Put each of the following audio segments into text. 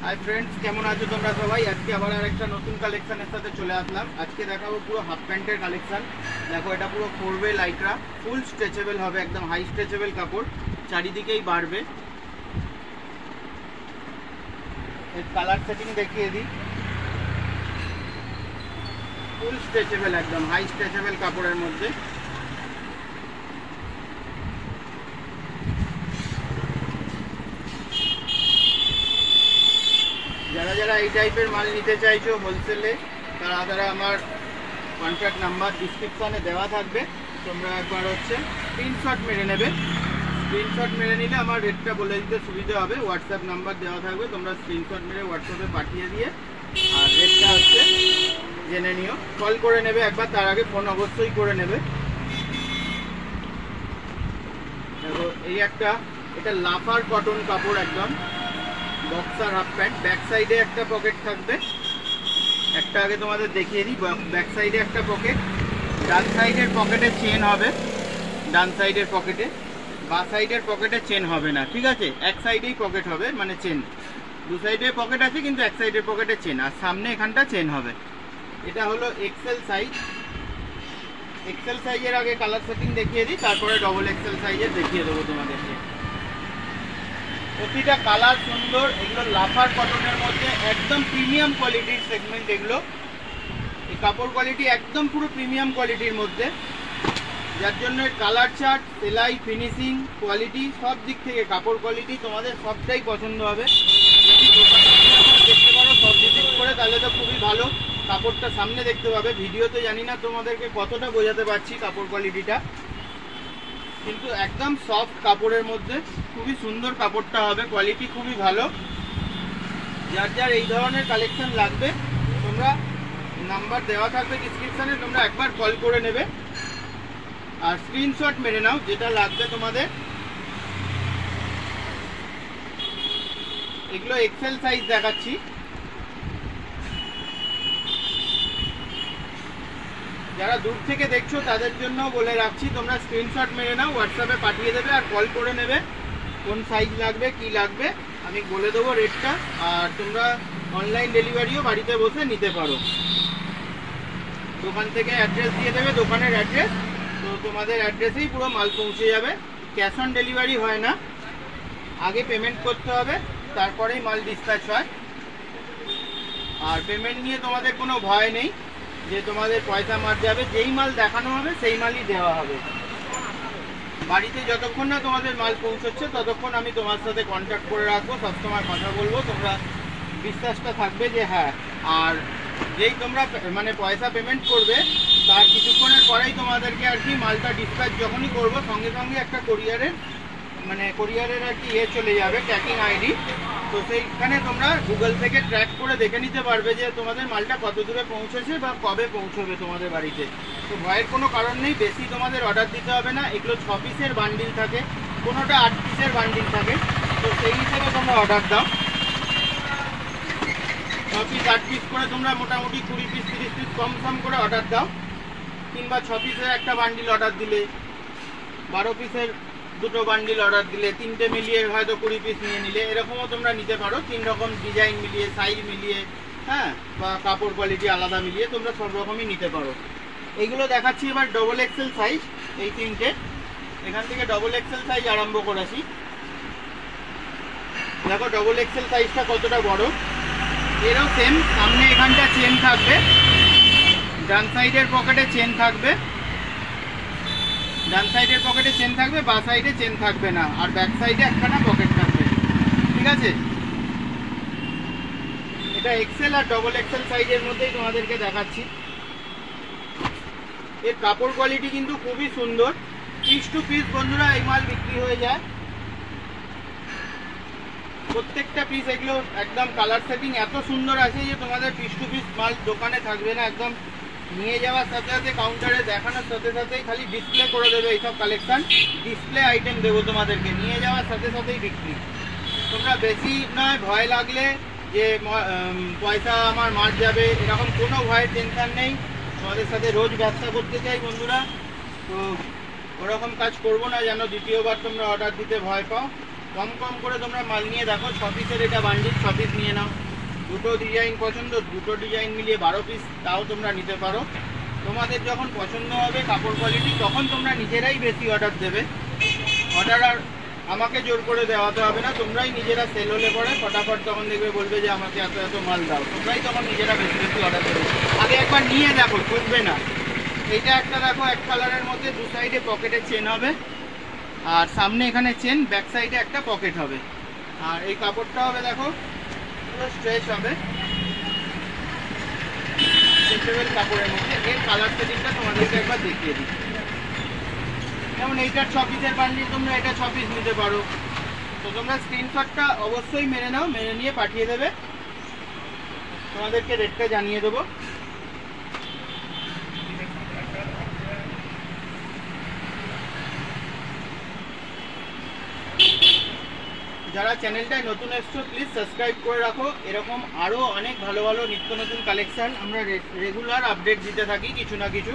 Hi friends केमन आछो तोमरा सबाई। आज के आबार आरेकटा नतून कालेक्शनेर साथे चले आसलाम। आज के देखाबो पुरो हाफ पैंटेर कालेक्शन। देखो एटा पुरो फोरवे लाइक्रा फुल स्ट्रेचेबल होबे, एकदम हाई स्ट्रेचेबल कापड़, चारिदिकेई बाड़बे। एर कालार सेटिंग देखिए दी, फुल स्ट्रेचेबल एकदम हाई स्ट्रेचेबल कापड़ेर मध्य। যারা যারা এই টাইপের মাল নিতে চাইছো হোলসেলে, তারা আমার কন্ট্যাক্ট নাম্বার ডিসক্রিপশনে দেওয়া থাকবে। তোমরা একবার স্ক্রিনশট মেরে নেবে। স্ক্রিনশট মেরে নিলে আমার রেটটা বলে দিতে সুবিধা হবে। হোয়াটসঅ্যাপ নাম্বার দেওয়া থাকবে, তোমরা স্ক্রিনশট মেরে হোয়াটসঅ্যাপে পাঠিয়ে দিয়ে আর রেটটা জেনে নিও। কল করে নেবে একবার, তার আগে ফোন অবশ্যই করে নেবে। দেখো এই একটা, এটা লাফার কটন কাপড়, একদম বক্সার হাফ প্যান্ট। ব্যাক সাইডে একটা পকেট থাকবে, একটা আগে তোমাদের দেখিয়ে দিই। ব্যাক সাইডে একটা পকেট, ডান সাইডের পকেটে চেন হবে, ডান সাইডের পকেটে। বা সাইডের পকেটে চেন হবে না, ঠিক আছে? এক সাইডেই পকেট হবে, মানে চেন। দু সাইডে পকেট আছে কিন্তু এক সাইডের পকেটে চেন, আর সামনে এখানটা চেন হবে। এটা হলো এক্সেল সাইজ। এক্সেল সাইজের আগে কালার সেটিং দেখিয়ে দিই, তারপরে ডবল এক্সেল সাইজের দেখিয়ে দেবো তোমাদেরকে। প্রতিটা কালার সুন্দর। এগুলো লাফার কটনের মধ্যে একদম প্রিমিয়াম কোয়ালিটির সেগমেন্ট। এগুলো এই কাপড় কোয়ালিটি একদম পুরো প্রিমিয়াম কোয়ালিটির মধ্যে, যার জন্য কালার চার্ট, সেলাই, ফিনিশিং, কোয়ালিটি সব দিক থেকে কাপড় কোয়ালিটি তোমাদের সবটাই পছন্দ হবে। যদি দোকানে দেখতে পারো সব ভিজিট করে, তাহলে তো খুবই ভালো। কাপড়টা সামনে দেখতে পাবে, ভিডিওতে জানি না তোমাদেরকে কতটা বোঝাতে পারছি কাপড় কোয়ালিটিটা, কিন্তু একদম সফট কাপড়ের মধ্যে খুবই সুন্দর কাপড়টা হবে, কোয়ালিটি খুবই ভালো। যার যার এই ধরনের কালেকশন লাগবে, তোমরা নাম্বার দেওয়া থাকবে ডিসক্রিপশনে, তোমরা একবার কল করে নেবে আর স্ক্রিনশট মেরে নাও যেটা লাগবে তোমাদের। এগুলো এক্সেল সাইজ দেখাচ্ছি। যারা দূর থেকে দেখছো তাদের জন্য বলে রাখছি, তোমরা স্ক্রিনশট মেরে নাও, হোয়াটসঅ্যাপে পাঠিয়ে দেবে আর কল করে নেবে কোন সাইজ লাগবে কি লাগবে, আমি বলে দেবো রেটটা। আর তোমরা অনলাইন ডেলিভারিও বাড়িতে বসে নিতে পারো। দোকান থেকে অ্যাড্রেস দিয়ে দেবে, দোকানের অ্যাড্রেস, তো তোমাদের অ্যাড্রেসেই পুরো মাল পৌঁছে যাবে। ক্যাশ অন ডেলিভারি হয় না, আগে পেমেন্ট করতে হবে, তারপরেই মাল ডিসপ্যাচ হয়। আর পেমেন্ট নিয়ে তোমাদের কোনো ভয় নেই যে তোমাদের পয়সা মার যাবে। যেই মাল দেখানো হবে সেই মালই দেওয়া হবে। বাড়িতে যতক্ষণ না তোমাদের মাল পৌঁছচ্ছে ততক্ষণ আমি তোমার সাথে কন্ট্যাক্ট করে রাখবো, সবসময় কথা বলবো, তোমরা বিশ্বাসটা থাকবে যে হ্যাঁ। আর যেই তোমরা মানে পয়সা পেমেন্ট করবে তার কিছুক্ষণের পরেই তোমাদেরকে আর কি মালটা ডিসপ্যাচ যখনই করবো, সঙ্গে সঙ্গে একটা কোরিয়ারের আর কি চলে যাবে, ট্র্যাকিং আইডি। তো সেইখানে তোমরা গুগল থেকে ট্র্যাক করে দেখে নিতে পারবে যে তোমাদের মালটা কত দূরে পৌঁছেছে বা কবে পৌঁছবে তোমাদের বাড়িতে। তো ভয়ের কোনো কারণ নেই, বেশি তোমাদের অর্ডার দিতে হবে না। এগুলো 6 পিসের বান্ডিল থাকে, কোনোটা 8 পিসের বান্ডিল থাকে, তো সেই হিসেবে তোমরা অর্ডার দাও। 6 পিস 8 পিস করে তোমরা মোটামুটি 20 পিস 30 পিস কম করে অর্ডার দাও। কিংবা 6 পিসের একটা বান্ডিল অর্ডার দিলে, 12 পিসের দুটো বান্ডিল অর্ডার দিলে, 3টে মিলিয়ে হয়তো 20 পিস নিয়ে নিলে, এরকমও তোমরা নিতে পারো। 3 রকম ডিজাইন মিলিয়ে, সাইজ মিলিয়ে, হ্যাঁ, বা কাপড় কোয়ালিটি আলাদা মিলিয়ে তোমরা সব রকমই নিতে পারো। এইগুলো দেখাচ্ছি এবার ডবল এক্সেল সাইজ। এই 3টে, এখান থেকে ডবল এক্সেল সাইজ আরম্ভ করেছি। দেখো ডবল এক্সেল সাইজটা কতটা বড়। এরও সেম, সামনে এখানটা চেন থাকবে, ডান সাইডের পকেটে চেন থাকবে, ডান সাইডের পকেটে চেন থাকবে, বা সাইডে চেন থাকবে না, আর ব্যাক সাইডে একখানা পকেট থাকবে, ঠিক আছে? এটা এক্সেল আর ডবল এক্সেল সাইজের মধ্যেই তোমাদেরকে দেখাচ্ছি। এর কাপড় কোয়ালিটি কিন্তু খুবই সুন্দর। পিস টু পিস বন্ধুরা এই মাল বিক্রি হয়ে যায়, প্রত্যেকটা পিস। এগুলো একদম কালার সেটিং এত সুন্দর আছে যে তোমাদের পিস টু পিস মাল দোকানে থাকবে না, একদম নিয়ে যাওয়ার সাথে সাথে কাউন্টারে দেখানোর সাথে সাথেই খালি ডিসপ্লে করে দেবে। এইসব কালেকশন ডিসপ্লে আইটেম দেবো তোমাদেরকে, নিয়ে যাওয়ার সাথে সাথেই বিক্রি। তোমরা বেশি নয়, ভয় লাগলে যে পয়সা আমার মার যাবে এরকম কোনো ভয়ের টেনশন নেই। তোমাদের সাথে রোজ ব্যবসা করতে চাই বন্ধুরা, তো ওরকম কাজ করবো না যেন দ্বিতীয়বার তোমরা অর্ডার দিতে ভয় পাও। কম কম করে তোমরা মাল নিয়ে দেখো। 6 পিসের এটা বান্ডিল, 6 পিস নিয়ে নাও। দুটো ডিজাইন পছন্দ, দুটো ডিজাইন মিলিয়ে 12 পিস তাও তোমরা নিতে পারো। তোমাদের যখন পছন্দ হবে কাপড় কোয়ালিটি তখন তোমরা নিজেরাই বেশি অর্ডার দেবে। অর্ডার আর আমাকে জোর করে দেওয়াতে হবে না, তোমরাই নিজেরা সেল হলে পরে ফটাফট তখন দেখবে বলবে যে আমাকে এত এত মাল দাও, তোমরাই তখন নিজেরা বেশি বেশি অর্ডার দেবে। আগে একবার নিয়ে দেখো, ঠকবে না। এইটা একটা দেখো এক কালারের মধ্যে, দু সাইডে পকেটে চেন হবে, আর সামনে এখানে চেন, ব্যাক সাইডে একটা পকেট হবে। আর এই কাপড়টা হবে দেখো পুরো স্ট্রেচ হবে, স্ট্রেচেবল কাপড়ের মধ্যে। এর কালার সেটিংটা তোমাদেরকে একবার দেখিয়ে দিই। যেমন এইটার 6 পিসের বান্ডিল, তোমরা এটা 6 পিস নিতে পারো। তো তোমরা স্ক্রিনশটটা অবশ্যই মেরে নাও, মেরে নিয়ে পাঠিয়ে দেবে, তোমাদেরকে রেটটা জানিয়ে দেবো। যারা চ্যানেলটায় নতুন এসছো প্লিজ সাবস্ক্রাইব করে রাখো। এরকম আরও অনেক ভালো ভালো নিত্য নতুন কালেকশান আমরা রেগুলার আপডেট দিতে থাকি, কিছু না কিছু।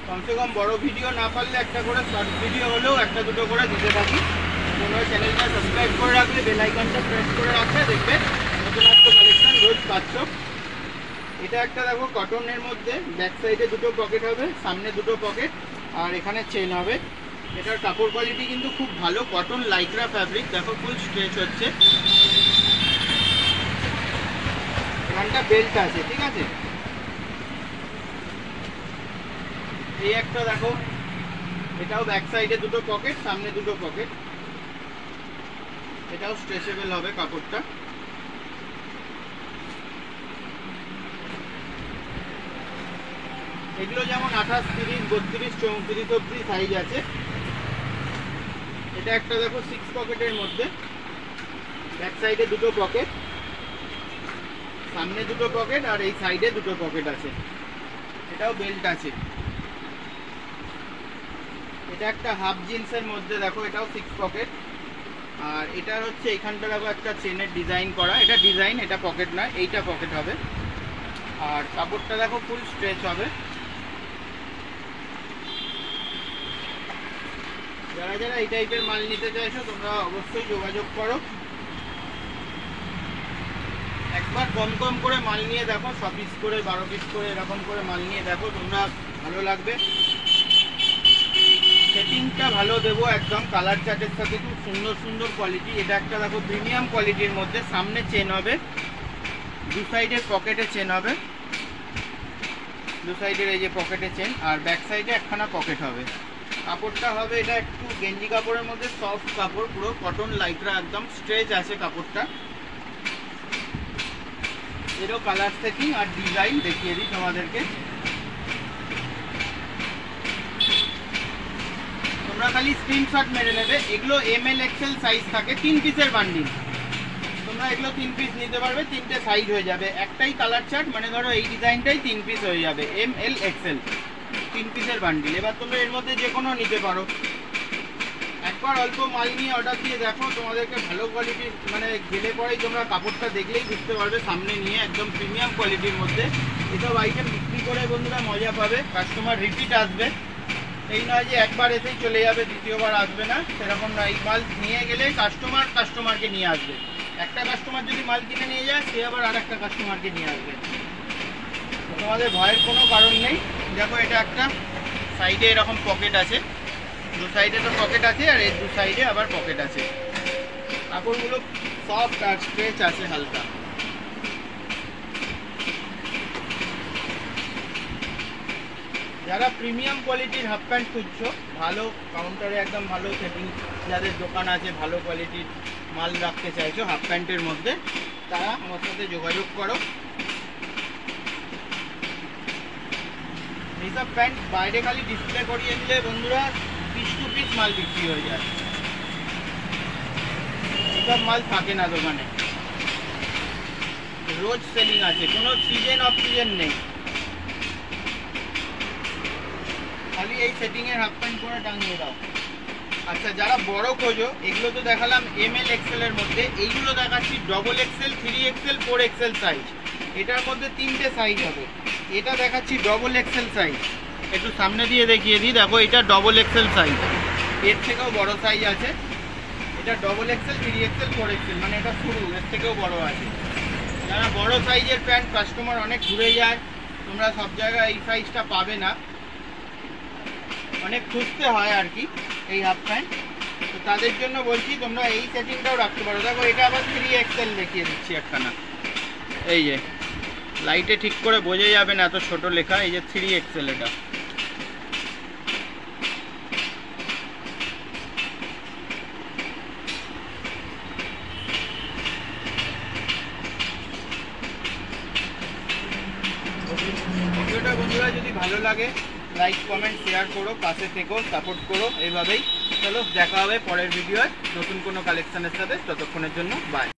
কমসে কম বড় ভিডিও না পারলে একটা করে শর্ট ভিডিও হলেও একটা দুটো করে দিতে থাকি। তোমরা চ্যানেলটা সাবস্ক্রাইব করে রাখলে, বেল আইকনটা প্রেস করে রাখলে দেখবে নতুন একটা কালেকশান রোজ পাচ্ছ। এটা একটা দেখো কটনের মধ্যে, ব্যাক সাইডে দুটো পকেট হবে, সামনে দুটো পকেট, আর এখানে চেন হবে। এটার কাপড় কোয়ালিটি কিন্তু খুব ভালো, কটন লাইক্রা ফ্যাব্রিক, দেখো ফুল স্ট্রেচ হচ্ছে। এখানটা বেল্ট আছে, ঠিক আছে। এই একটা দেখো, এটাও ব্যাক সাইডে দুটো পকেট, সামনে দুটো পকেট, এটাও স্ট্রেচেবল হবে কাপড়টা। এগুলো যেমন 28, 30, 32, 34 অবধি সাইজ আছে। এটা একটা দেখো 6 পকেটের মধ্যে, ব্যাক সাইডে দুটো পকেট, সামনে দুটো পকেট, আর এই সাইডে দুটো পকেট আছে। এটাও বেল্ট আছে। এটা একটা হাফ জিন্সের মধ্যে দেখো, এটাও 6 পকেট, আর এটার হচ্ছে এইখানটা দেখো একটা চেনের ডিজাইন করা, এটা ডিজাইন, এটা পকেট নয়, এইটা পকেট হবে। আর কাপড়টা দেখো ফুল স্ট্রেচ হবে। যারা যারা এই টাইপের মাল নিতে চাইছো তোমরা অবশ্যই যোগাযোগ করো। একবার কম কম করে মাল নিয়ে দেখো, 6 পিস করে 12 পিস করে এরকম করে মাল নিয়ে দেখো, তোমরা ভালো লাগবে। সেটিংটা ভালো দেবো একদম, কালার চার্টের সাথে খুব সুন্দর সুন্দর কোয়ালিটি। এটা একটা দেখো প্রিমিয়াম কোয়ালিটির মধ্যে, সামনে চেন হবে, দু সাইডের পকেটে চেন হবে, দু সাইডের এই যে পকেটে চেন, আর ব্যাক সাইডে একখানা পকেট হবে। কাপড়টা হবে এটা একটু গেঞ্জি কাপড়ের মধ্যে, সফট কাপড়, পুরো কটন লাইক্রা, একদম স্ট্রেচ আছে কাপড়টা। এরও কালার সেটিং আর ডিজাইন দেখিয়ে দিই তোমাদেরকে। তোমরা খালি স্ক্রিনশট মেরে নেবে। এগুলো ML XL সাইজ থাকে, 3 পিসের বান্ডিল। তোমরা এগুলো 3 পিস নিতে পারবে, 3টে সাইজ হয়ে যাবে। একটাই কালার চার্ট, মানে ধরো এই ডিজাইনটাই 3 পিস হয়ে যাবে, ML XL 3 পিসের বান্ডিল। এবার তোমরা এর মধ্যে যে কোনো নিতে পারো। একবার অল্প মাল নিয়ে অর্ডার দিয়ে দেখো, তোমাদেরকে ভালো কোয়ালিটির, মানে গেলে পরেই তোমরা কাপড়টা দেখলেই বুঝতে পারবে, সামনে নিয়ে একদম প্রিমিয়াম কোয়ালিটির মধ্যে। এসব আইটেম বিক্রি করে বন্ধুরা মজা পাবে, কাস্টমার রিপিট আসবে। এই নয় যে একবার এসেই চলে যাবে, দ্বিতীয়বার আসবে না, সেরকম নয়। এই মাল নিয়ে গেলে কাস্টমারকে নিয়ে আসবে। একটা কাস্টমার যদি মাল কিনে নিয়ে যায়, সে আবার আর একটা কাস্টমারকে নিয়ে আসবে। তোমাদের ভয়ের কোনো কারণ নেই। দেখো এটা একটা সাইডে এরকম পকেট আছে, দু সাইডে তো পকেট আছে, আর এই দু সাইডে আবার পকেট আছে। কাপড়গুলো সফট আর স্ট্রেচ আছে হালকা। যারা প্রিমিয়াম কোয়ালিটির হাফ প্যান্ট খুঁজছো, ভালো কাউন্টারে একদম ভালো সেটিং, যাদের দোকান আছে, ভালো কোয়ালিটির মাল রাখতে চাইছো হাফ প্যান্টের মধ্যে, তারা আমার সাথে যোগাযোগ করো। এইসব প্যান্ট বাইরে খালি ডিসপ্লে করিয়ে দিলে বন্ধুরা পিস টু পিস মাল বিক্রি হয়ে যায়, এইসব মাল থাকে না দোকানে। রোজ সেলিং আছে, কোনো সিজন অফ সিজন নেই। খালি এই সেটিংয়ের হাফ প্যান্ট করে টাঙিয়ে দাও। আচ্ছা, যারা বড় খোঁজো, এগুলো তো দেখালাম ML XL এর মধ্যে, এইগুলো দেখাচ্ছি XXL, 3XL, 4XL সাইজ। এটার মধ্যে 3টে সাইজ হবে। এটা দেখাচ্ছি XXL সাইজ, একটু সামনে দিয়ে দেখিয়ে দিই। দেখো এটা XXL সাইজ, এর থেকেও বড় সাইজ আছে। এটা ডবল এক্সেল, 3XL, 4XL, মানে এটা শুরু, এর থেকেও বড় আছে। যারা বড় সাইজের প্যান্ট কাস্টমার অনেক ঘুরে যায়, তোমরা সব জায়গায় এই সাইজটা পাবে না, অনেক খুঁজতে হয় আর কি এই হাফ প্যান্ট। তো তাদের জন্য বলছি তোমরা এই সেটিংটাও রাখতে পারো। দেখো এটা আবার 3XL দেখিয়ে দিচ্ছি একখানা, এই যে লাইটে ঠিক করে বোঝা যাবে না, এত ছোট লেখা, এই যে 3XL এটা। ভিডিওটা বন্ধুরা যদি ভালো লাগে লাইক কমেন্ট শেয়ার করো, পাশে থেকো, সাপোর্ট করো এইভাবেই। চলো দেখা হবে পরের ভিডিওয় নতুন কোনো কালেকশনের সাথে, ততক্ষণের জন্য বাই।